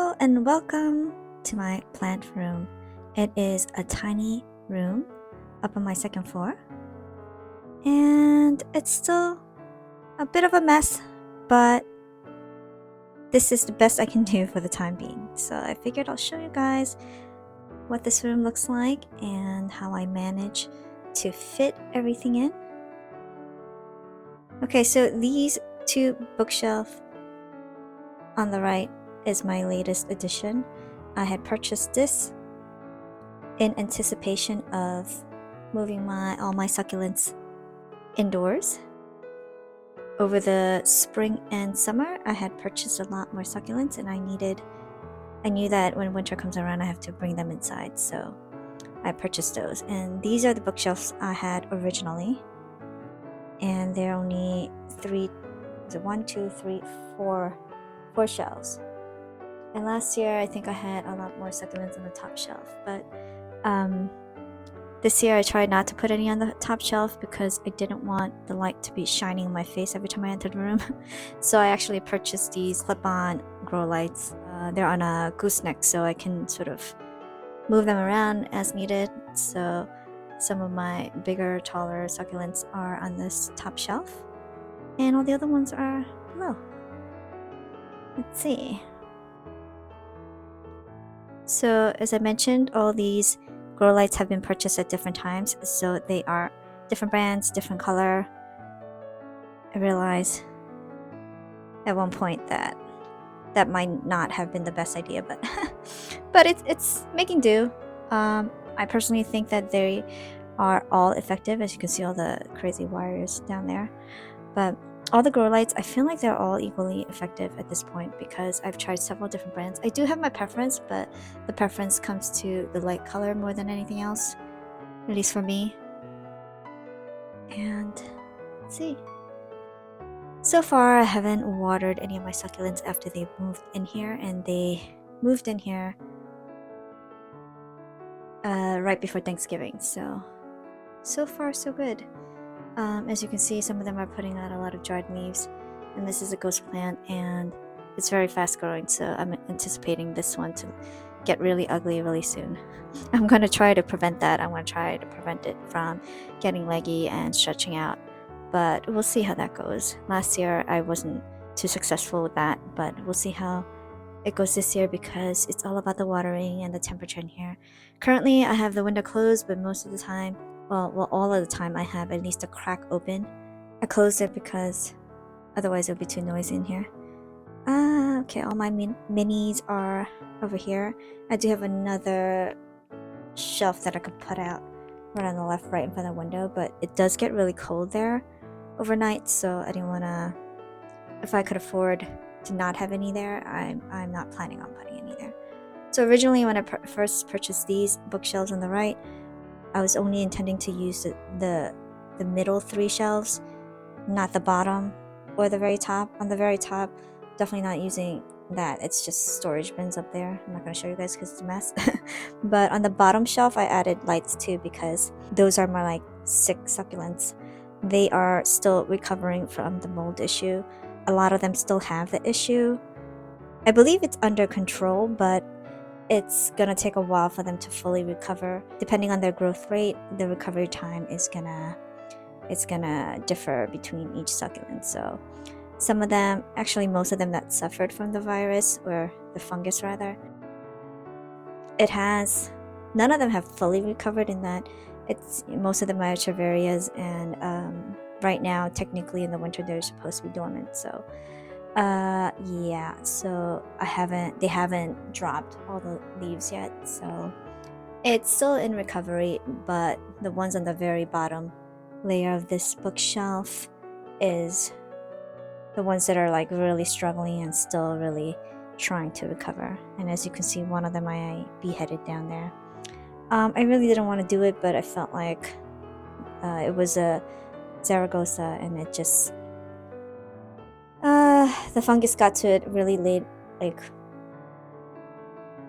Hello and welcome to my plant room. It is a tiny room up on my second floor, and it's still a bit of a mess, but this is the best I can do for the time being. So I figured I'll show you guys what this room looks like and how I manage to fit everything in. Okay, so these two bookshelves on the right is my latest addition. I had purchased this in anticipation of moving all my succulents indoors. Over the spring and summer, I had purchased a lot more succulents, and I knew that when winter comes around, I have to bring them inside, so I purchased those. And these are the bookshelves I had originally, and they're only four shelves. And last year, I think I had a lot more succulents on the top shelf, but this year I tried not to put any on the top shelf because I didn't want the light to be shining in my face every time I entered the room. So I actually purchased these clip-on grow lights. They're on a gooseneck, so I can sort of move them around as needed. So some of my bigger, taller succulents are on this top shelf, and all the other ones are below. Let's see. So as I mentioned, all these grow lights have been purchased at different times, so they are different brands, different color. I realized at one point that might not have been the best idea, but but it's making do. I personally think that they are all effective. As you can see, all the crazy wires down there, but all the grow lights, I feel like they're all equally effective at this point because I've tried several different brands. I do have my preference, but the preference comes to the light color more than anything else, at least for me. And let's see. So far, I haven't watered any of my succulents after they moved in here, and they moved in here right before Thanksgiving. So far, so good. As you can see, some of them are putting out a lot of dried leaves, and this is a ghost plant, and it's very fast growing, so I'm anticipating this one to get really ugly really soon. I'm going to try to prevent that. I'm going to try to prevent it from getting leggy and stretching out, but we'll see how that goes. Last year I wasn't too successful with that, but we'll see how it goes this year because it's all about the watering and the temperature in here. Currently I have the window closed, but most of the time, well, all of the time I have at least a crack open. I closed it because otherwise it would be too noisy in here. Okay, all my minis are over here. I do have another shelf that I could put out right on the left, right in front of the window, but it does get really cold there overnight, so I didn't want to. If I could afford to not have any there, I'm not planning on putting any there. So originally, when I first purchased these bookshelves on the right, I was only intending to use the middle three shelves, not the bottom or the very top. On the very top, definitely not using that. It's just storage bins up there. I'm not going to show you guys because it's a mess. But on the bottom shelf, I added lights too because those are my sick succulents. They are still recovering from the mold issue. A lot of them still have the issue. I believe it's under control, but it's gonna take a while for them to fully recover. Depending on their growth rate, the recovery time is gonna differ between each succulent. So some of them, actually most of them that suffered from the virus, or the fungus rather, none of them have fully recovered in that most of them are Treverias, and right now technically in the winter they're supposed to be dormant, so yeah, so they haven't dropped all the leaves yet, so it's still in recovery. But the ones on the very bottom layer of this bookshelf is the ones that are really struggling and still really trying to recover. And as you can see, one of them I beheaded down there. I really didn't want to do it, but I felt like it was a Zaragoza, and it just the fungus got to it really late,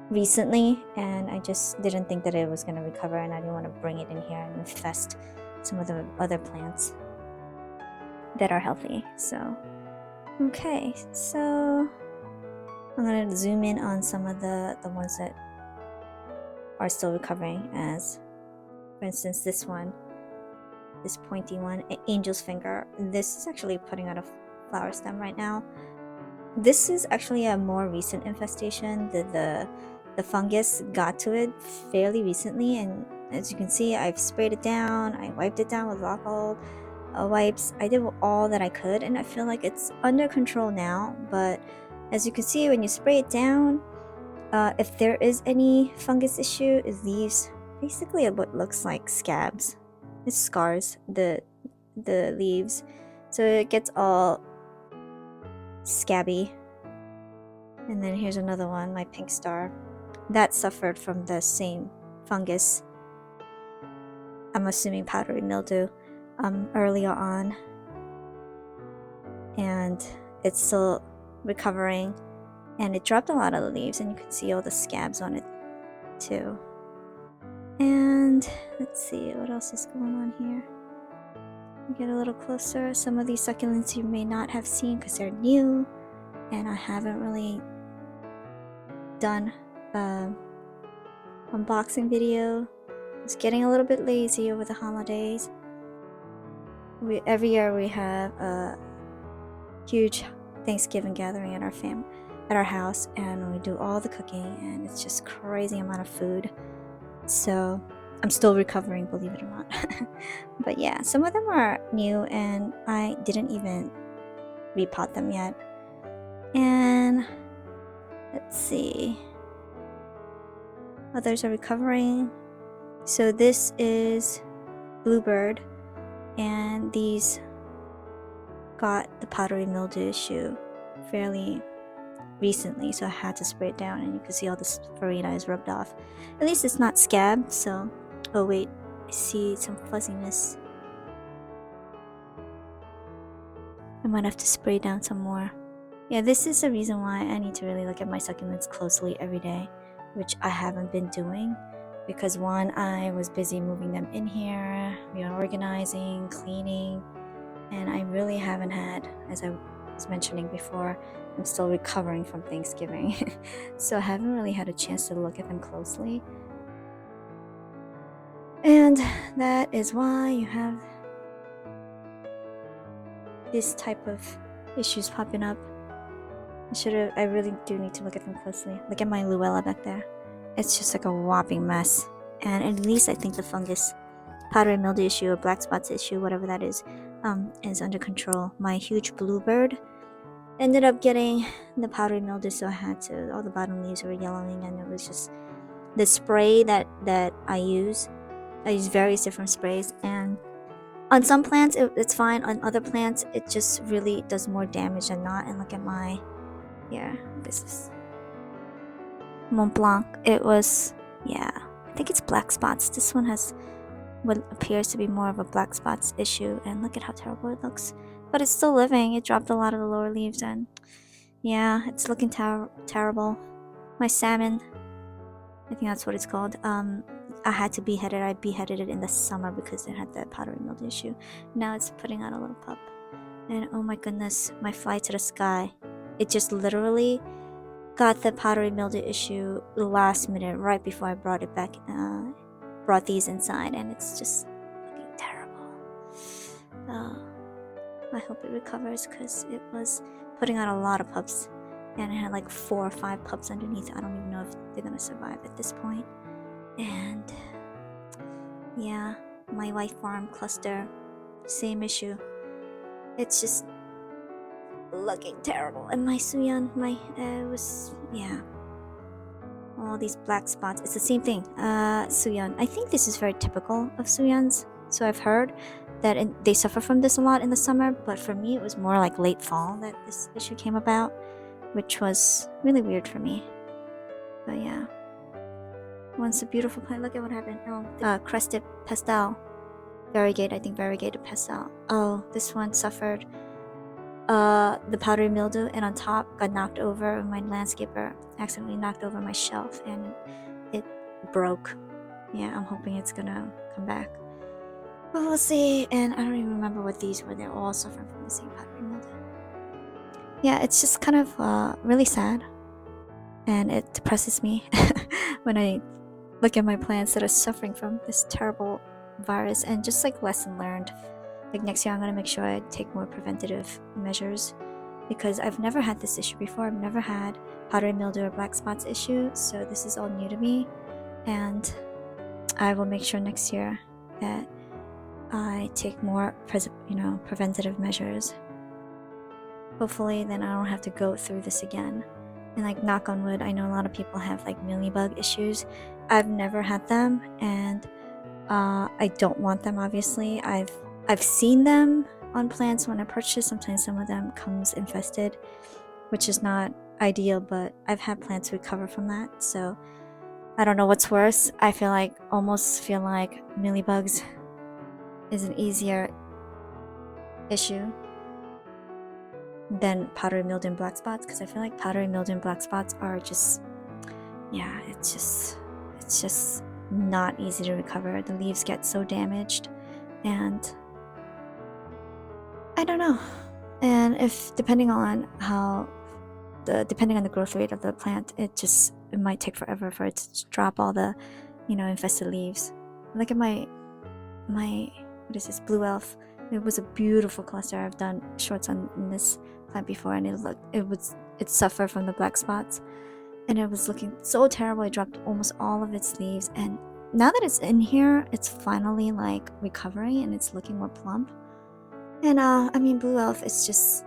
recently, and I just didn't think that it was going to recover, and I didn't want to bring it in here and infest some of the other plants that are healthy. So okay, so I'm going to zoom in on some of the ones that are still recovering, as for instance this one, this pointy one, Angel's Finger. This is actually putting out a flower stem right now. This is actually a more recent infestation. The fungus got to it fairly recently, and as you can see, I've sprayed it down, I wiped it down with alcohol wipes. I did all that I could, and I feel like it's under control now. But as you can see, when you spray it down, if there is any fungus issue, it leaves basically what looks like scabs. It scars the leaves, so it gets all scabby. And then here's another one, my pink star, that suffered from the same fungus. I'm assuming powdery mildew earlier on, and it's still recovering, and it dropped a lot of the leaves, and you can see all the scabs on it too. And let's see what else is going on here. Get a little closer. Some of these succulents you may not have seen because they're new, and I haven't really done unboxing video. It's getting a little bit lazy over the holidays. Every year we have a huge Thanksgiving gathering at our house, and we do all the cooking, and it's just crazy amount of food. So I'm still recovering, believe it or not. But yeah, some of them are new, and I didn't even repot them yet. And let's see, others are recovering. So this is Bluebird, and these got the powdery mildew issue fairly recently, so I had to spray it down, and you can see all this farina is rubbed off. At least it's not scabbed. So, oh wait, I see some fuzziness. I might have to spray down some more. Yeah, this is the reason why I need to really look at my succulents closely every day, which I haven't been doing, because one, I was busy moving them in here, reorganizing, cleaning, and I really haven't had, as I was mentioning before, I'm still recovering from Thanksgiving. So I haven't really had a chance to look at them closely. And that is why you have this type of issues popping up. I really do need to look at them closely. Look at my Luella back there. It's just like a whopping mess. And at least I think the fungus, powdery mildew issue, or black spots issue, whatever that is under control. My huge Bluebird ended up getting the powdery mildew, so I had to, all the bottom leaves were yellowing, and it was just the spray that I use various different sprays, and on some plants it's fine, on other plants it just really does more damage than not. And look at my, this is Mont Blanc. It was, I think it's black spots. This one has what appears to be more of a black spots issue, and look at how terrible it looks. But it's still living. It dropped a lot of the lower leaves, and it's looking terrible. My salmon, I think that's what it's called, I had to behead it. I beheaded it in the summer because it had that powdery mildew issue. Now it's putting out a little pup, and oh my goodness, my fly to the sky, it just literally got the powdery mildew issue last minute, right before I brought it back, brought these inside, and it's just looking terrible. I hope it recovers, because it was putting out a lot of pups, and it had like 4 or 5 pups underneath. I don't even know if they're gonna survive at this point. And my white farm cluster, same issue. It's just looking terrible. And my Suyan, all these black spots, it's the same thing. Suyan, I think this is very typical of Suyans. So I've heard that they suffer from this a lot in the summer, but for me it was more like late fall that this issue came about, which was really weird for me. But once a beautiful plant. Look at what happened. Crested pastel, variegated pastel. Oh, this one suffered the powdery mildew, and on top got knocked over. My landscaper accidentally knocked over my shelf, and it broke. I'm hoping it's gonna come back, but we'll see. And I don't even remember what these were. They're all suffering from the same powdery mildew. It's just kind of really sad. and it depresses me when I look at my plants that are suffering from this terrible virus. And just like lesson learned, like next year I'm gonna make sure I take more preventative measures, because I've never had this issue before. I've never had powdery mildew or black spots issue, so this is all new to me, and I will make sure next year that I take more preventative measures. Hopefully then I don't have to go through this again. And like, knock on wood, I know a lot of people have like mealybug issues. I've never had them, and I don't want them. Obviously, I've seen them on plants when I purchase. Sometimes some of them comes infested, which is not ideal, but I've had plants recover from that, so I don't know what's worse. I almost feel like mealybugs is an easier issue than powdery mildew and black spots, because I feel like powdery mildew and black spots are just, yeah, it's just not easy to recover. The leaves get so damaged, and I don't know. And if depending on the growth rate of the plant, it might take forever for it to drop all the infested leaves. Look at my what is this, blue elf. It was a beautiful cluster. I've done shorts on this plant before, and it suffered from the black spots, and it was looking so terrible. It dropped almost all of its leaves, and now that it's in here, it's finally like recovering and it's looking more plump. And I mean, blue elf is just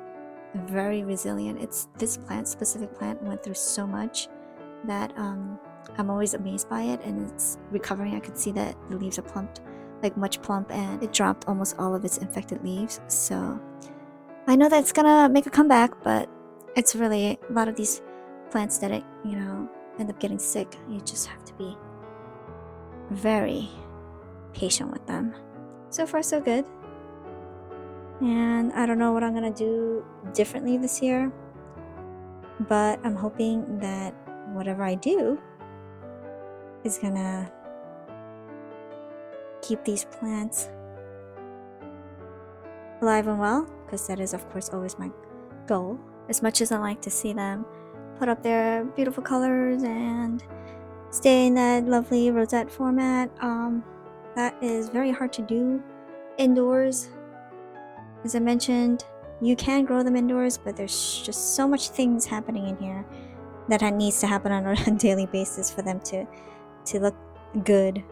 very resilient. This specific plant went through so much that I'm always amazed by it, and it's recovering. I could see that the leaves are plumped, like much plump, and it dropped almost all of its infected leaves. So I know that's gonna make a comeback, but it's really a lot of these plants that end up getting sick. You just have to be very patient with them. So far so good, and I don't know what I'm gonna do differently this year, but I'm hoping that whatever I do is gonna keep these plants alive and well, because that is of course always my goal. As much as I like to see them put up their beautiful colors and stay in that lovely rosette format, that is very hard to do indoors. As I mentioned, you can grow them indoors, but there's just so much things happening in here that needs to happen on a daily basis for them to look good.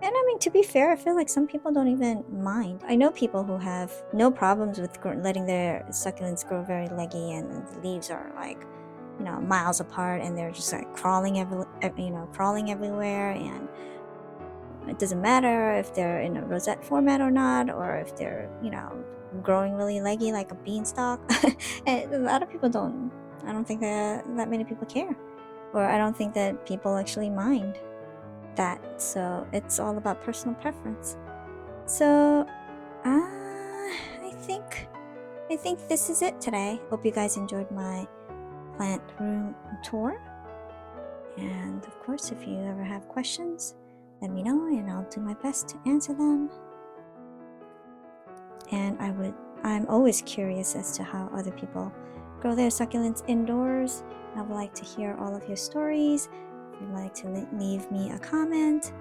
And I mean, to be fair, I feel like some people don't even mind. I know people who have no problems with letting their succulents grow very leggy, and the leaves are like, miles apart, and they're just like crawling everywhere, and it doesn't matter if they're in a rosette format or not, or if they're, growing really leggy like a beanstalk. And a lot of people I don't think that many people care, or I don't think that people actually mind that. So it's all about personal preference. So I think this is it today. Hope you guys enjoyed my plant room tour, and of course, if you ever have questions, let me know and I'll do my best to answer them. And I'm always curious as to how other people grow their succulents indoors. I would like to hear all of your stories. If you'd like to leave me a comment,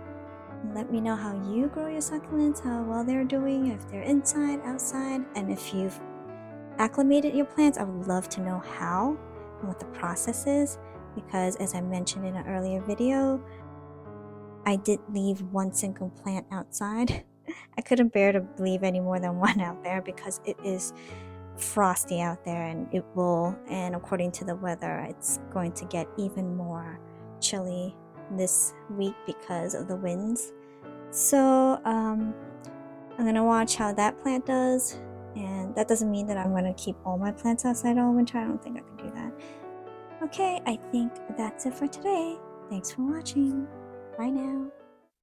let me know how you grow your succulents, how well they're doing, if they're inside, outside, and if you've acclimated your plants. I would love to know how and what the process is, because as I mentioned in an earlier video, I did leave one single plant outside. I couldn't bear to leave any more than one out there because it is frosty out there, and according to the weather, it's going to get even more chilly this week because of the winds. So I'm gonna watch how that plant does, and that doesn't mean that I'm gonna keep all my plants outside all winter. I don't think I can do that. Okay, I think that's it for today. Thanks for watching. Bye now.